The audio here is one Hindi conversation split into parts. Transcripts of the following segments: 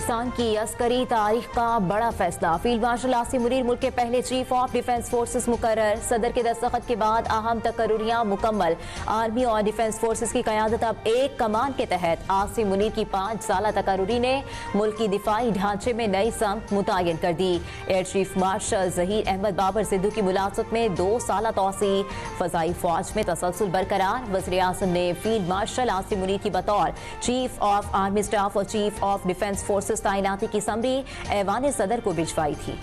पाकिस्तान की अस्करी तारीख का बड़ा फैसला। फील्ड मार्शल आसिम मुनीर मुल्क के पहले चीफ ऑफ डिफेंस फोर्सेस मुकर्रर। सदर के दस्तखत के बाद अहम तकर्रुरियां मुकम्मल। आर्मी और डिफेंस फोर्सेस की क़यादत अब एक कमान के तहत। आसिम मुनीर की 5 साला तकर्रुरी ने मुल्क की दिफाई ढांचे में नई समत मुतय्यन कर दी। Air chief marshal Zaheer Ahmed Babar Sidhu की मुलाजमत में 2 साला तोसी। फ़ज़ाई फ़ौज में तसलसल बरकरार। वज़ीर आज़म ने फील्ड मार्शल आसिम मुनीर की बतौर चीफ ऑफ आर्मी स्टाफ और चीफ ऑफ डिफेंस फोर्सेस तैनाती की समरी ऐवान सदर को भिजवाई थी।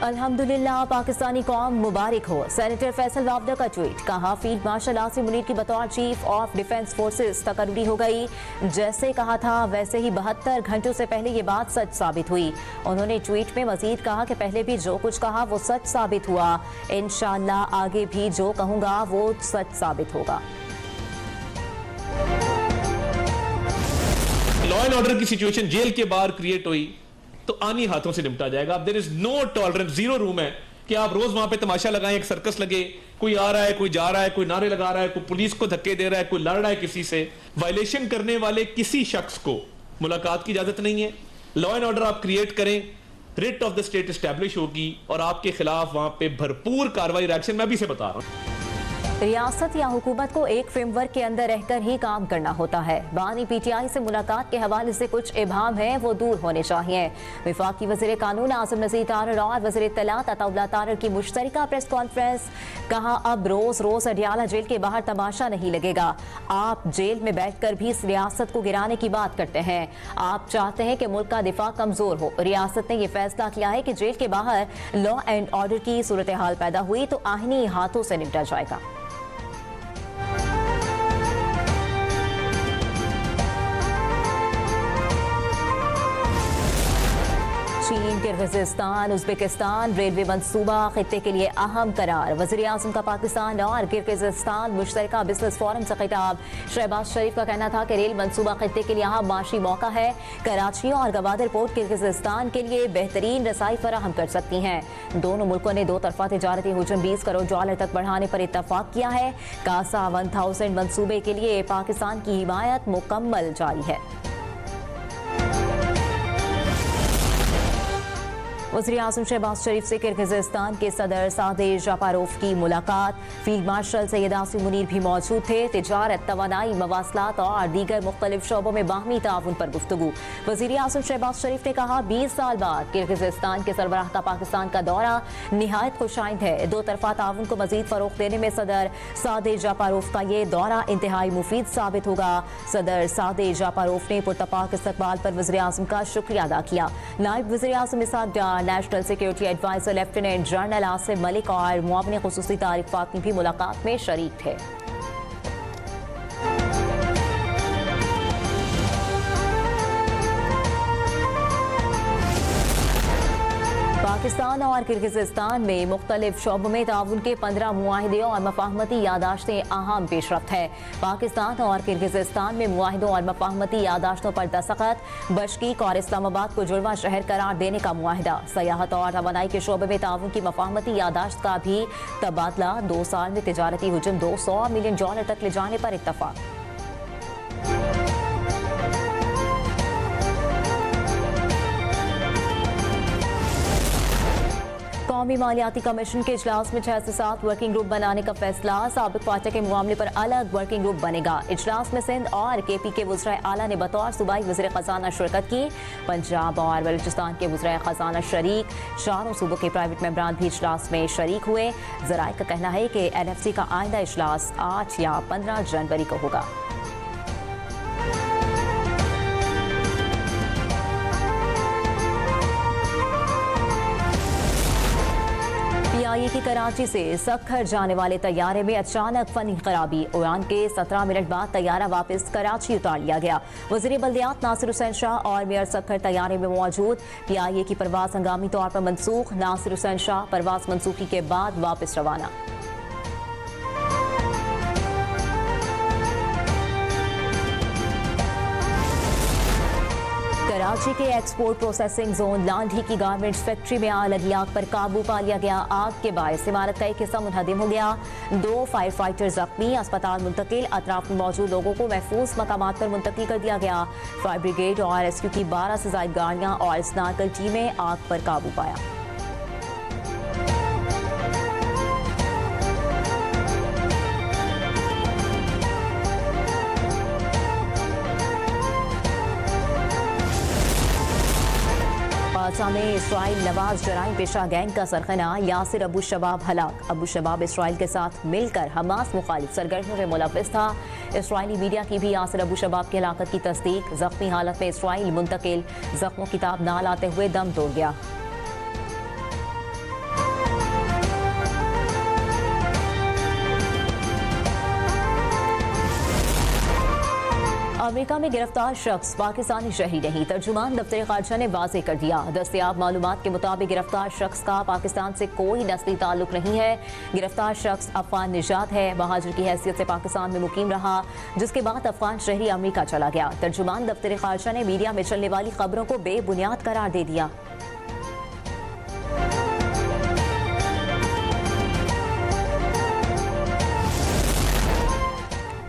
अल्हम्दुलिल्लाह, पाकिस्तानी कौम मुबारक हो। सेनेटर फैसल वावदा का ट्वीट। कहा, फील्ड मार्शल आसिम मुनीर की बतौर चीफ ऑफ डिफेंस फोर्सेस तकर्री हो गई। जैसे कहा था वैसे ही 72 घंटों से पहले ये बात सच साबित हुई। उन्होंने ट्वीट में मजीद कहा कि पहले भी जो कुछ कहा वो सच साबित हुआ। इंशाअल्लाह आगे भी जो कहूंगा वो सच साबित होगा। लॉ एंड ऑर्डर की सिचुएशन जेल के बाहर क्रिएट हुई तो आनी हाथों से निपटा जाएगा। अब there is no tolerance, zero room है कि आप रोज वहां पे तमाशा लगाएं, एक सर्कस लगे, कोई आ रहा है, कोई जा रहा है, कोई नारे लगा रहा है, कोई पुलिस को धक्के दे रहा है, कोई लड़ रहा है किसी से। वायलेशन करने वाले किसी शख्स को मुलाकात की इजाजत नहीं है। लॉ एंड ऑर्डर आप क्रिएट करें, writ of the state establish होगी और आपके खिलाफ वहां पे भरपूर कार्रवाई एक्शन। मैं भी से बता रहा हूं, रियासत या हुकूमत को एक फ्रेमवर्क के अंदर रहकर ही काम करना होता है। बानी पीटीआई से मुलाकात के हवाले से कुछ इबाम है वो दूर होने चाहिए। वफाकी वज़ीर कानून आज़म नज़ीर तारर और वज़ीर इत्तलात अताउल्लाह तारर की मुश्तरका प्रेस कॉन्फ्रेंस। कहा, अब रोज रोज अडियाला जेल के बाहर तमाशा नहीं लगेगा। आप जेल में बैठकर भी इस रियासत को गिराने की बात करते हैं। आप चाहते हैं कि मुल्क का दिफा कमजोर हो। रियासत ने यह फैसला किया है कि जेल के बाहर लॉ एंड ऑर्डर की सूरत हाल पैदा हुई तो आहिनी हाथों से निपटा जाएगा। चीन, किर्गिज़स्तान, उज़्बेकिस्तान रेलवे मंसूबा खित्ते के लिए अहम करार। वज़ीर आज़म का पाकिस्तान और किर्गिज़स्तान मुश्तरका बिजनेस फोरम से खिताब। शहबाज शरीफ का कहना था कि रेल मंसूबा खित्ते के लिए अहम माशी मौका है। कराची और गवादर पोर्ट किर्गिज़स्तान के लिए बेहतरीन रसाई फराहम कर सकती हैं। दोनों मुल्कों ने 2 तरफा तिजारती हुजूम $20 करोड़ तक बढ़ाने पर इत्तफाक किया है। कासा 1000 मंसूबे के लिए पाकिस्तान की हिमायत मुकम्मल जारी है। वज़ीर आज़म शहबाज शरीफ से किर्गिज़स्तान के सदर सादेर जापारोफ की मुलाकात। फील्ड मार्शल सैयद आसिम मुनीर भी मौजूद थे। तिजारत, तवानाई, मवासलात और दीगर मुख्तलिफ शोबों में बाहमी ताउन पर गुफ्तगू। वज़ीर आज़म शहबाज शरीफ ने कहा, 20 साल बाद किर्गिज़स्तान के सरबराह का पाकिस्तान का दौरा निहायत खुशाइंद है। 2 तरफा ताउन को मजीद फरोग़ देने में सदर सादेर जापारोफ का ये दौरा इंतहाई मुफीद साबित होगा। सदर सादेर जापारोफ ने पुरतपाक इस्तकबाल पर वज़ीर आज़म का शुक्रिया अदा किया। नायब वज़ीर आज़म Ishaq Dar, national security adviser lieutenant general Asim Malik और मुआविन खुसूसी तारिक फातमी भी मुलाकात में शरीक थे। पाकिस्तान और किर्गिज़स्तान में मुख्तलिफ शोबों में ताउन के 15 मुआहिदे और मफाहमती यादाश्तें अहम पेशरफ्त है। पाकिस्तान और किर्गिज़स्तान में मुआहिदों और मफाहमती यादाश्तों पर दस्तखत। बशकीक और इस्लामाबाद को जुड़वा शहर करार देने का मुआहिदा। सयाहत और तवानाई के शोबे में ताउन की मफाहमती यादाश्त का भी तबादला। 2 साल में तिजारती हुजूम $200 मिलियन तक ले जाने पर इत्तफाक। कौमी मालियाती कमीशन के इजलास में 6 से 7 वर्किंग ग्रुप बनाने का फैसला। साबिक फाटा के मामले पर अलग वर्किंग ग्रुप बनेगा। इजलास में सिंध और KP के वज़ीर आला ने बतौर सूबाई वज़ीर खजाना शिरकत की। पंजाब और बलूचिस्तान के वज़ीर खजाना शरीक। 4 सूबों के प्राइवेट मेंबरान भी इजलास में शरीक हुए। ज़राए का कहना है कि NFC का आइंदा इजलास 8 या 15 जनवरी को होगा। PIA की कराची से सखर जाने वाले तैयारे में अचानक फनी खराबी। उड़ान के 17 मिनट बाद तैयारा वापस कराची उतार लिया गया। वज़ीर बल्दियात नासिर हुसैन शाह और मेयर सखर तैयारे में मौजूद। PIA की परवाज हंगामी तौर पर मनसूख। नासिर हुसैन शाह परवाज मनसूखी के बाद वापस रवाना। कराची के एक्सपोर्ट प्रोसेसिंग जोन लांढी की गारमेंट्स फैक्ट्री में आग लगी। आग पर काबू पा लिया गया। आग के बायस इमारत का एक हिस्सा मुनहदिम हो गया। 2 फायर फाइटर जख्मी, अस्पताल मुंतकिल। अतराफ में मौजूद लोगों को महफूज मकामात पर मुंतकिल कर दिया गया। फायर ब्रिगेड और रेस्क्यू की 12 से ज्यादा गाड़ियां और स्नार्कल टीमें आग पर काबू पाया। हादसा में इसराइल नवाज जराइम पेशा गैंग का सरगना यासिर अबू शबाब हलाक। अबू शबाब इसराइल के साथ मिलकर हमास मुखालिफ सरगर्मियों में मुलव्विस था। इसराइली मीडिया की भी यासिर अबू शबाब की हलाकत की तस्दीक। जख्मी हालत में इसराइल मुंतकिल। जख्मों की ताब ना लाते हुए दम तोड़ गया। अमेरिका में गिरफ्तार शख्स पाकिस्तानी शहरी नहीं, तर्जुमान दफ्तर खारजा ने वाज़ेह कर दिया। दस्तयाब मालूमात के मुताबिक गिरफ्तार शख्स का पाकिस्तान से कोई नस्ली ताल्लुक नहीं है। गिरफ्तार शख्स अफगान निजात है, महाजिर की हैसियत से पाकिस्तान में मुकीम रहा, जिसके बाद अफगान शहरी अमेरिका चला गया। तर्जुमान दफ्तर खारजा ने मीडिया में चलने वाली खबरों को बेबुनियाद करार दे दिया।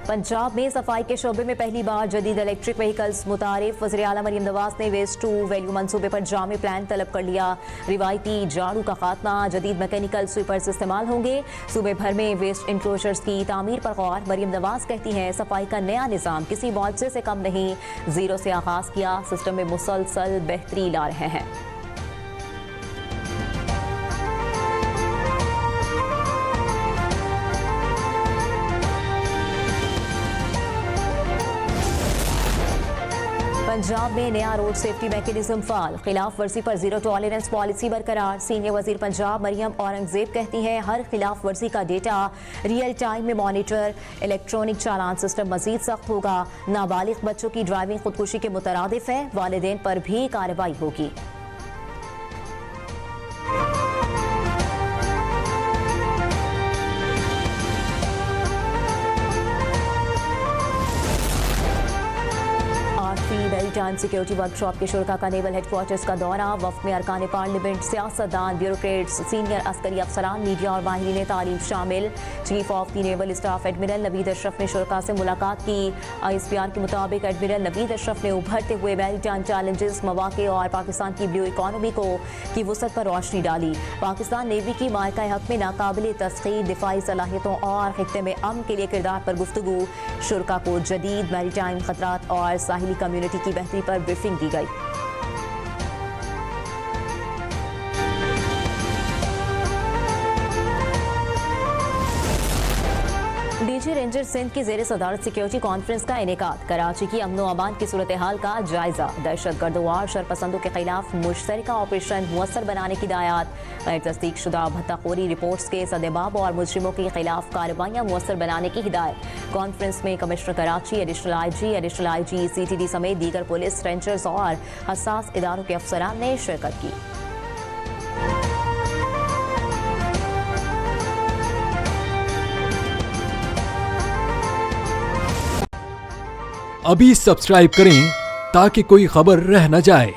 पंजाब में सफाई के शोबे में पहली बार जदीद इलेक्ट्रिक व्हीकल्स मुतारिफ। वज़ीर आला मरियम नवाज ने वेस्ट टू वैल्यू मंसूबे पर जामी प्लान तलब कर लिया। रिवायती झाड़ू का खात्मा, जदीद मैकेनिकल स्वीपर्स इस्तेमाल होंगे। सूबे भर में वेस्ट इंक्लोजर्स की तामीर पर गौर। मरियम नवाज कहती हैं सफाई का नया निज़ाम किसी मुआवजे से कम नहीं। जीरो से आगाज किया, सिस्टम में मुसलसल बेहतरी ला रहे हैं। पंजाब में नया रोड सेफ्टी मैकेनिज्म फाल। खिलाफ वर्जी पर जीरो टॉलरेंस पॉलिसी बरकरार। सीनियर वजीर पंजाब मरियम औरंगजेब कहती हैं हर खिलाफ वर्जी का डेटा रियल टाइम में मॉनिटर। इलेक्ट्रॉनिक चालान सिस्टम मजीद सख्त होगा। नाबालिग बच्चों की ड्राइविंग खुदकुशी के मुतरादिफ है, वालिदैन पर भी कार्रवाई होगी। मैरीटाइम सिक्योरिटी वर्कशॉप के शुरका का नेवल हेडक्वार्टर्स का दौरा। वफ्द में अरकान पार्लियामेंट, सियासतदान, ब्यूरोक्रेट्स, सीनियर अस्करी अफसरान, मीडिया और माहिरीन तालीम शामिल। Chief of the naval staff admiral Naveed Ashraf ने शुरका से मुलाकात की। ISPR के मुताबिक एडमिरल नवीद अशरफ ने उभरते हुए मैरीटाइम चैलेंजेस, मौके और पाकिस्तान की ब्लू इकॉनमी की वसअत पर रोशनी डाली। पाकिस्तान नेवी की मायका हक में नाकाबिल तस्खीर दिफाई सलाहियतों और खित्ते में अमन के लिए किरदार पर गुफ्तगू। शुरका को जदीद मैरीटाइम खतरात और साहिली कम्युनिटी की बेहतरी पर ब्रीफिंग दी गई। डीजी रेंजर सिंध की जेर सदारत सिक्योरिटी कॉन्फ्रेंस का इनेकाद। कराची की अमनो अमान की सूरत हाल का जायजा। दहशतगर्दों और शरपसंदों के खिलाफ मुश्तरका ऑपरेशन मुअस्सर बनाने की हिदायत। गैर तस्दीक शुदा भत्ताखोरी रिपोर्ट्स के सदेबाब और मुजरिमों के खिलाफ कार्रवाइयां मुअस्सर बनाने की हिदायत। कॉन्फ्रेंस में commissioner Karachi, additional IG, CTD समेत दीगर पुलिस, रेंजर्स और हसास इदारों के अफसरान ने शिरकत की। अभी सब्सक्राइब करें ताकि कोई खबर रह न जाए।